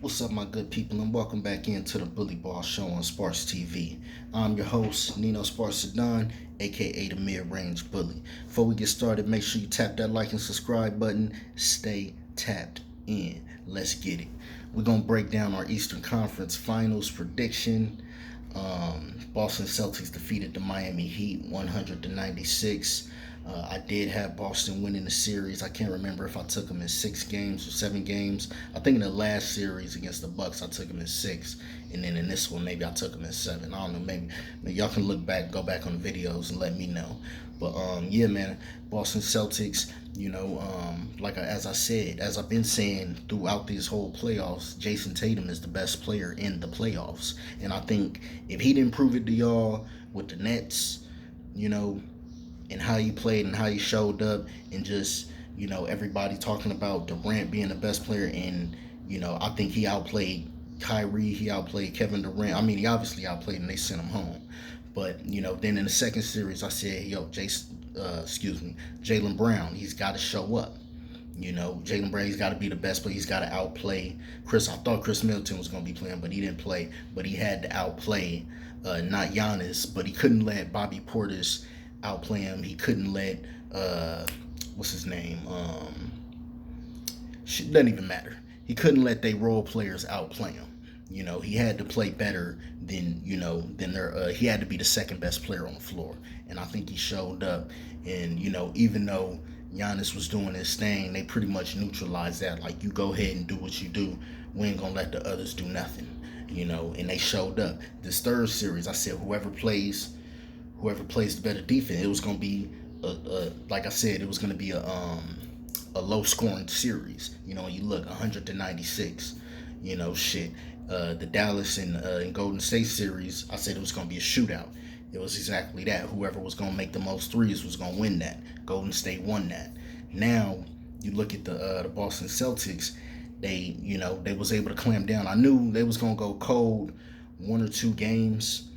What's up, my good people, and welcome back into the Bully Ball Show on Sparks TV. I'm your host, Nino Sparks Sedan, aka the Mid Range Bully. Before we get started, make sure you tap that like and subscribe button. Stay tapped in. Let's get it. We're gonna break down our Eastern Conference Finals prediction. Boston Celtics defeated the Miami Heat 100-96. I did have Boston winning the series. I can't remember if I took them in 6 games or 7 games. I think in the last series against the Bucks, I took them in 6, and then in this one, maybe I took them in 7. I don't know. Maybe y'all can look back, go back on the videos, and let me know. But yeah, man, Boston Celtics. As I said, as I've been saying throughout these whole playoffs, Jason Tatum is the best player in the playoffs, and I think if he didn't prove it to y'all with the Nets, and how he played and how he showed up, and just everybody talking about Durant being the best player, and I think he outplayed Kyrie, he outplayed Kevin Durant. I mean, he obviously outplayed and they sent him home. But then in the second series, I said, Jaylen Brown, he's got to show up. Jaylen Brown, he's got to be the best player. He's got to outplay Chris. I thought Chris Middleton was going to be playing, but he didn't play. But he had to outplay not Giannis, but he couldn't let Bobby Portis outplay him. He couldn't let what's his name? Doesn't even matter. He couldn't let they role players outplay him. He had to play better than their. He had to be the second best player on the floor, and I think he showed up. And even though Giannis was doing his thing, they pretty much neutralized that. Like, you go ahead and do what you do. We ain't gonna let the others do nothing. And they showed up. This third series, I said whoever plays the better defense, it was gonna be like I said, it was gonna be a low scoring series. You look 100-96. The Dallas and Golden State series, I said it was going to be a shootout. It was exactly that. Whoever was going to make the most threes was going to win that. Golden State won that. Now, you look at the Boston Celtics, they was able to clamp down. I knew they was going to go cold 1 or 2 games.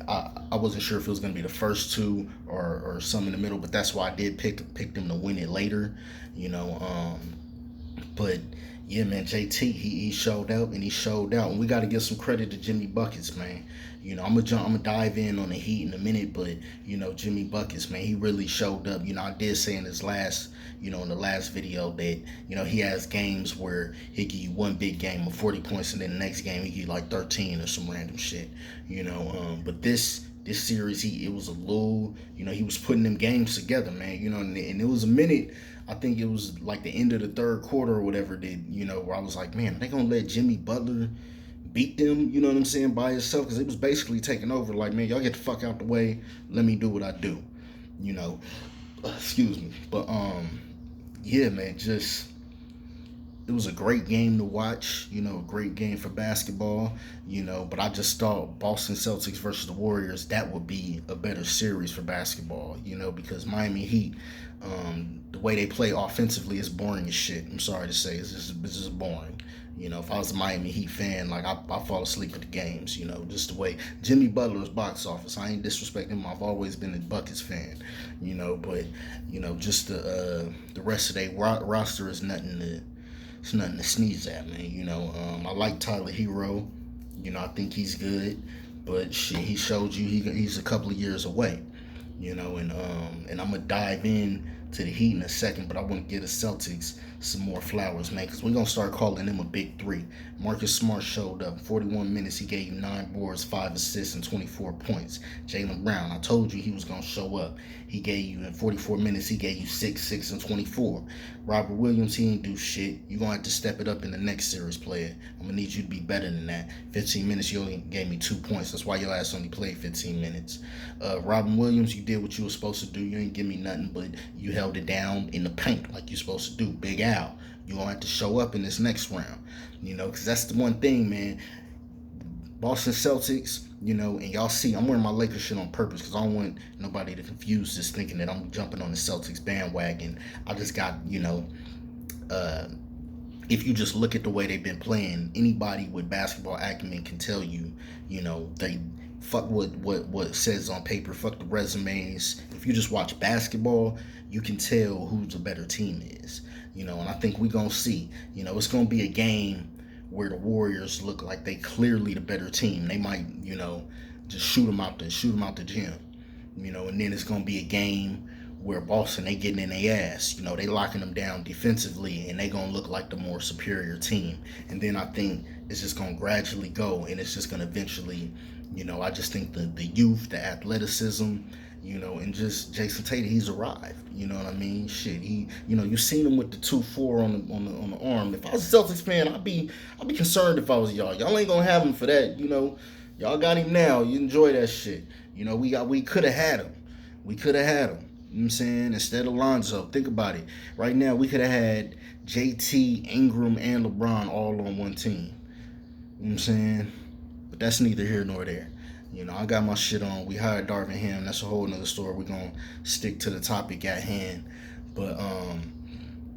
I wasn't sure if it was going to be the first 2 or some in the middle, but that's why I did pick them to win it later. But yeah, man, JT, he showed up and he showed out, and we got to give some credit to Jimmy Buckets, man. I'm gonna dive in on the Heat in a minute, but Jimmy Buckets, man, he really showed up. I did say in his last, in the last video that he has games where he give you one big game of 40 points, and then the next game he give you like 13 or some random shit. But this series, it was a little, he was putting them games together, man. And it was a minute. I think it was like the end of the third quarter or whatever, where I was like, man, they gonna let Jimmy Butler beat them, you know what I'm saying, by himself? Because it was basically taking over. Like, man, y'all get the fuck out the way. Let me do what I do. Excuse me. But yeah, man, it was a great game to watch, a great game for basketball, but I just thought Boston Celtics versus the Warriors, that would be a better series for basketball, because Miami Heat, the way they play offensively is boring as shit. I'm sorry to say, it's just boring. If I was a Miami Heat fan, like, I fall asleep at the games, just the way Jimmy Butler's box office. I ain't disrespecting him. I've always been a Buckets fan, but, just the rest of their roster is nothing to sneeze at, man. I like Tyler Hero. I think he's good, but shit, he showed you he's a couple of years away. And I'm gonna dive in to the Heat in a second, but I want to give the Celtics some more flowers, man, because we're gonna start calling them a big 3. Marcus Smart showed up. 41 minutes, he gave you 9 boards, 5 assists, and 24 points. Jaylen Brown, I told you he was gonna show up. He gave you, in 44 minutes, he gave you 6, and 24. Robert Williams, he ain't do shit. You're gonna have to step it up in the next series, player. I'm gonna need you to be better than that. 15 minutes, you only gave me 2 points. That's why your ass only played 15 minutes. Robin Williams, you did what you were supposed to do. You ain't give me nothing, but you held it down in the paint like you're supposed to do. Big Al, you're going to have to show up in this next round, because that's the one thing, man. Boston Celtics, and y'all see, I'm wearing my Lakers shit on purpose because I don't want nobody to confuse this thinking that I'm jumping on the Celtics bandwagon. I just got, if you just look at the way they've been playing, anybody with basketball acumen can tell you, they fuck what says on paper, fuck the resumes. If you just watch basketball, you can tell who the better team is. And I think we're going to see. It's going to be a game where the Warriors look like they clearly the better team. They might, just shoot them out the gym. And then it's going to be a game where Boston, they getting in their ass. They locking them down defensively, and they going to look like the more superior team. And then I think it's just going to gradually go, and it's just going to eventually, I just think the youth, the athleticism, and just Jason Tatum, he's arrived. You know what I mean? Shit, you seen him with the 2-4 on the arm. If I was a Celtics fan, I'd be concerned if I was y'all. Y'all ain't gonna have him for that. Y'all got him now. You enjoy that shit. We could have had him. We could have had him. You know what I'm saying? Instead of Lonzo, think about it. Right now, we could have had JT, Ingram, and LeBron all on one team. You know what I'm saying? But that's neither here nor there. I got my shit on. We hired Darvin Ham. That's a whole nother story. We're going to stick to the topic at hand. But,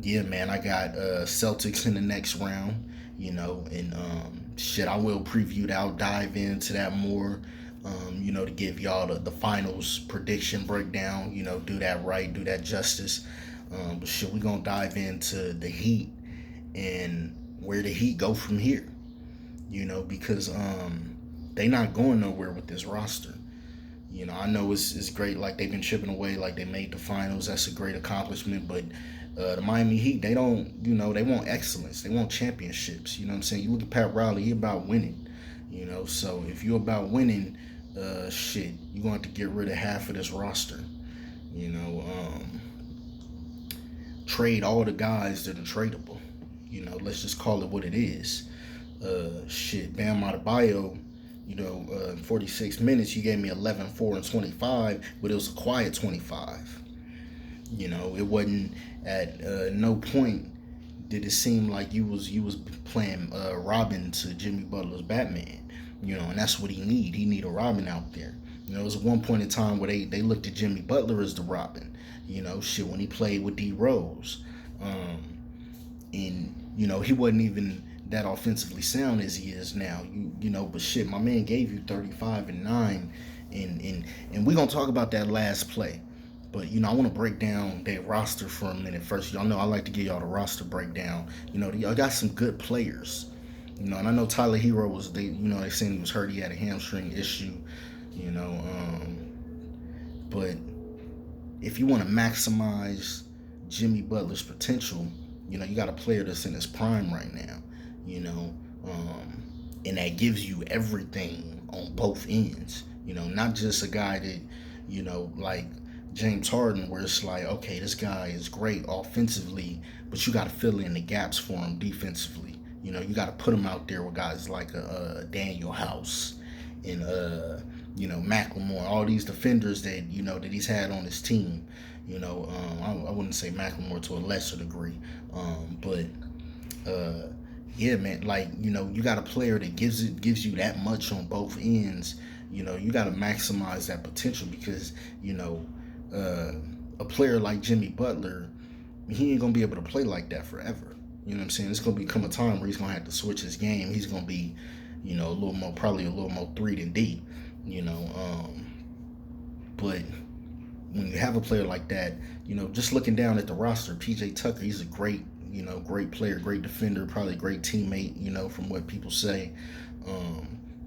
yeah, man, I got Celtics in the next round, and shit, I will preview that. I'll dive into that more, to give y'all the finals prediction breakdown, do that right, do that justice. But shit, we're going to dive into the Heat and where the Heat go from here, because they not going nowhere with this roster. I know it's great, like they've been chipping away, like they made the finals. That's a great accomplishment, but the Miami Heat, they don't, they want excellence. They want championships. You know what I'm saying? You look at Pat Riley, he about winning. So if you're about winning, shit, you're going to have to get rid of half of this roster. Trade all the guys that are tradable. Let's just call it what it is. Shit, Bam Adebayo, 46 minutes, you gave me 11, 4, and 25, but it was a quiet 25. It wasn't at no point did it seem like you was playing Robin to Jimmy Butler's Batman. And that's what he need. He need a Robin out there. There was one point in time where they looked at Jimmy Butler as the Robin. Shit, when he played with D Rose. And, he wasn't even that offensively sound as he is now. But shit, my man gave you 35 and 9. And we're going to talk about that last play. But, I want to break down their roster for a minute first. Y'all know I like to give y'all the roster breakdown. Y'all got some good players. And I know Tyler Hero was, they saying he was hurt. He had a hamstring issue, But if you want to maximize Jimmy Butler's potential, you got a player that's in his prime right now, and that gives you everything on both ends, not just a guy that, like James Harden, where it's like, okay, this guy is great offensively, but you got to fill in the gaps for him defensively. You got to put him out there with guys like Daniel House and, Macklemore, all these defenders that, that he's had on his team. I wouldn't say Macklemore to a lesser degree. But yeah, man, like, you got a player that gives you that much on both ends. You got to maximize that potential because, a player like Jimmy Butler, he ain't going to be able to play like that forever. You know what I'm saying? It's going to become a time where he's going to have to switch his game. He's going to be, probably a little more 3 than D, but when you have a player like that, just looking down at the roster, PJ Tucker, he's a great player, great defender, probably a great teammate, from what people say.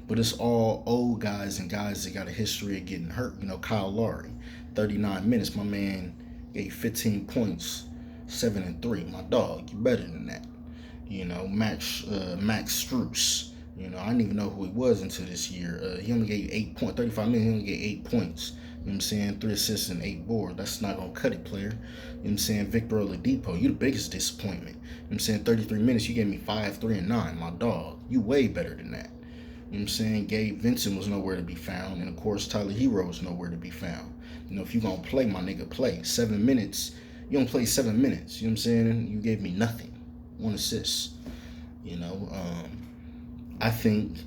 But it's all old guys and guys that got a history of getting hurt. Kyle Lowry, 39 minutes, my man gave 15 points, 7 and 3. My dog, you better than that. Max Strus. I didn't even know who he was until this year. He only gave 8 points, 35 minutes, he only gave 8 points. You know what I'm saying? 3 assists and 8 boards. That's not going to cut it, player. You know what I'm saying? Victor Oladipo, you the biggest disappointment. You know what I'm saying? 33 minutes, you gave me 5, 3, and 9. My dog, you way better than that. You know what I'm saying? Gabe Vincent was nowhere to be found. And, of course, Tyler Hero was nowhere to be found. If you're going to play, my nigga, play. 7 minutes. You don't play 7 minutes. You know what I'm saying? You gave me nothing. 1 assist. I think,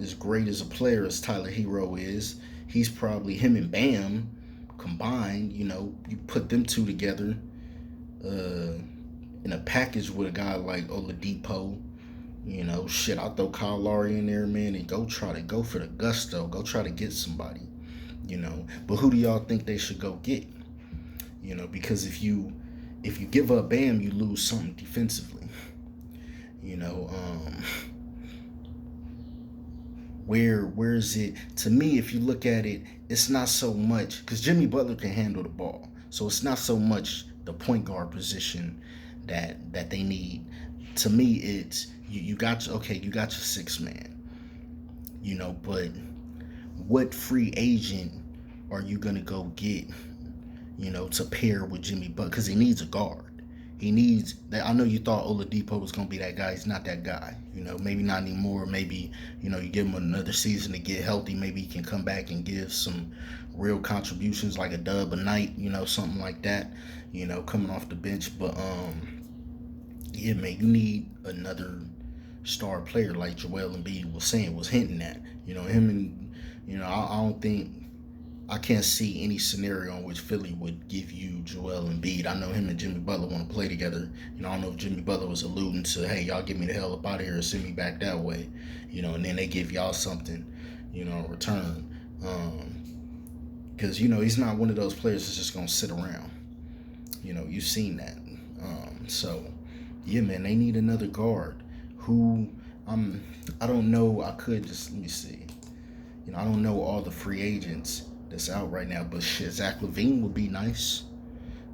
as great as a player as Tyler Hero is, he's probably, him and Bam combined, you put them two together in a package with a guy like Oladipo. Shit, I'll throw Kyle Lowry in there, man, and go for the gusto. Go try to get somebody, But who do y'all think they should go get? Because if you if you give up Bam, you lose something defensively. You know, where is it? To me, if you look at it, it's not so much because Jimmy Butler can handle the ball, so it's not so much the point guard position that they need. To me, it's you got okay, you got your six man, but what free agent are you gonna go get, to pair with Jimmy Butler? Because he needs a guard. He needs that. I know you thought Oladipo was gonna be that guy. He's not that guy. Maybe not anymore. Maybe you give him another season to get healthy. Maybe he can come back and give some real contributions, like a dub a night. Something like that. Coming off the bench. But yeah, man, you need another star player like Joel Embiid was hinting at. Him and I don't think I can't see any scenario in which Philly would give you Joel Embiid. I know him and Jimmy Butler want to play together. I don't know if Jimmy Butler was alluding to, hey, y'all get me the hell up out of here and send me back that way. And then they give y'all something, in return. Because, he's not one of those players that's just going to sit around. You've seen that. So, yeah, man, they need another guard. I don't know. I could just, let me see. I don't know all the free agents that's out right now, but shit, Zach LaVine would be nice.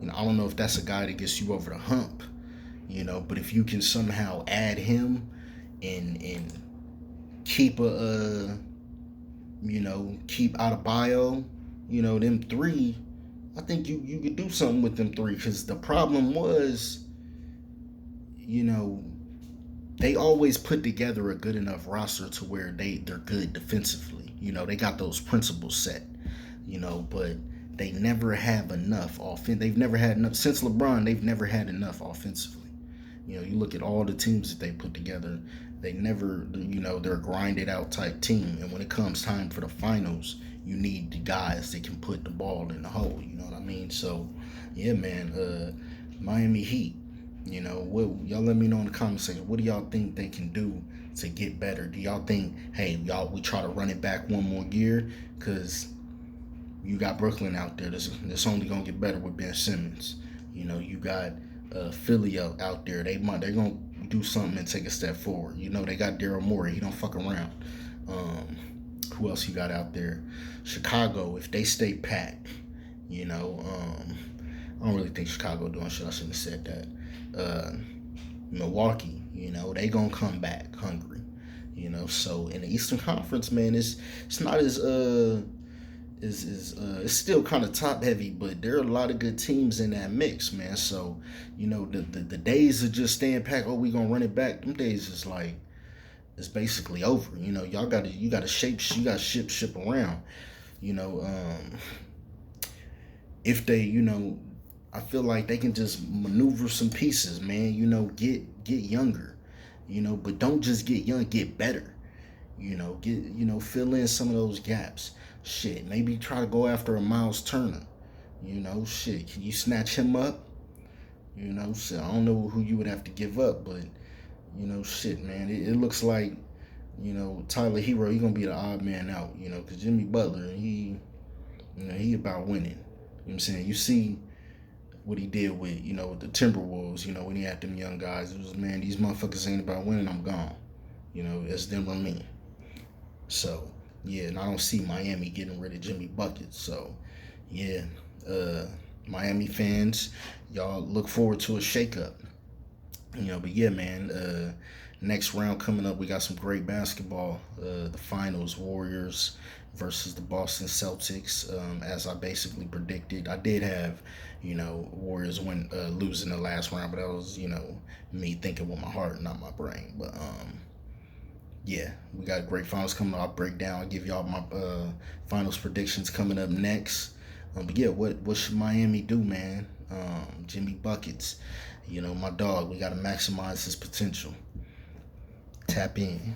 I don't know if that's a guy that gets you over the hump, but if you can somehow add him and keep keep out of bio, them three, I think you could do something with them three, because the problem was, they always put together a good enough roster to where they're good defensively. They got those principles set, but they never have enough offense. They've never had enough since LeBron. They've never had enough offensively. You look at all the teams that they put together. They never, they're a grinded out type team. And when it comes time for the finals, you need the guys that can put the ball in the hole. You know what I mean? So, yeah, man. Miami Heat. Y'all let me know in the comment section. What do y'all think they can do to get better? Do y'all think, hey, we try to run it back one more year? Because you got Brooklyn out there that's only going to get better with Ben Simmons. You got Philly out there. They're going to do something and take a step forward. They got Daryl Morey. He don't fuck around. Who else you got out there? Chicago, if they stay packed, I don't really think Chicago doing shit. I shouldn't have said that. Milwaukee, they gonna come back hungry, so in the Eastern Conference, man, it's not as it's still kind of top heavy, but there are a lot of good teams in that mix, man. So the days of just staying packed, we gonna run it back, them days is like, it's basically over. You gotta ship around, if they, I feel like they can just maneuver some pieces, man. Get younger, but don't just get young, get better. Fill in some of those gaps. Shit, maybe try to go after a Miles Turner. Shit, can you snatch him up? Shit, I don't know who you would have to give up, but shit, man, it looks like, Tyler Hero, he gonna be the odd man out, because Jimmy Butler, he about winning. You know what I'm saying? You see what he did with, the Timberwolves, when he had them young guys. It was, man, these motherfuckers ain't about winning, I'm gone. It's them or me. So, yeah, and I don't see Miami getting rid of Jimmy Buckets. So, yeah, Miami fans, y'all look forward to a shakeup. But yeah, man, next round coming up, we got some great basketball. The finals, Warriors versus the Boston Celtics, as I basically predicted. I did have, Warriors losing the last round, but that was, me thinking with my heart, not my brain. But yeah, we got great finals coming up. I'll break down, I'll give y'all my finals predictions coming up next. But yeah, what should Miami do, man? Jimmy Buckets, my dog. We got to maximize his potential. Tap in.